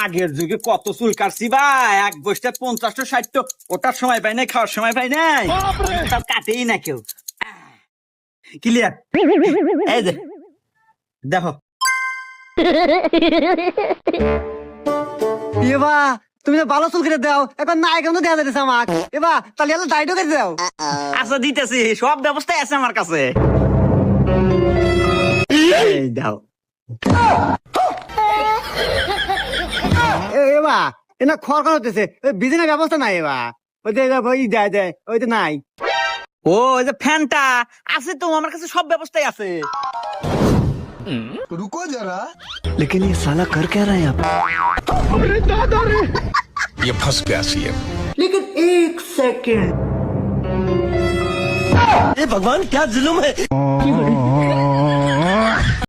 আগের যুগে কত চুল কাটছি ভাই, এক বসতে 50 60, ওটার সময় পাই নাই, খাওয়ার সময় পাই নাই, তার কাটেই না কেউ। ক্লিয়ার? এই যে দেখো। এবা তুমি তো ভালো চুল কেটে দাও, এখন না এখন তো দেওয়া যাচ্ছে আমাক। এবা তাহলে এলো দাইডও কেটে দাও। আচ্ছা দিতেছি, সব ব্যবস্থাই আছে আমার কাছে। এই দাও। এবা এনা খড় খড় হতেছে, বিজনেস ব্যবস্থা নাই। এবা ওই যে ওই দেয় দেয় ওই তো নাই। ও ওই যে ফ্যানটা আছে তো আমার কাছে, সব ব্যবস্থাই আছে। रुको जरा। लेकिन ये साला कर क्या रहा है यहाँ पे? ये फंस गया सीएम। लेकिन एक सेकंड, भगवान क्या जुल्म है।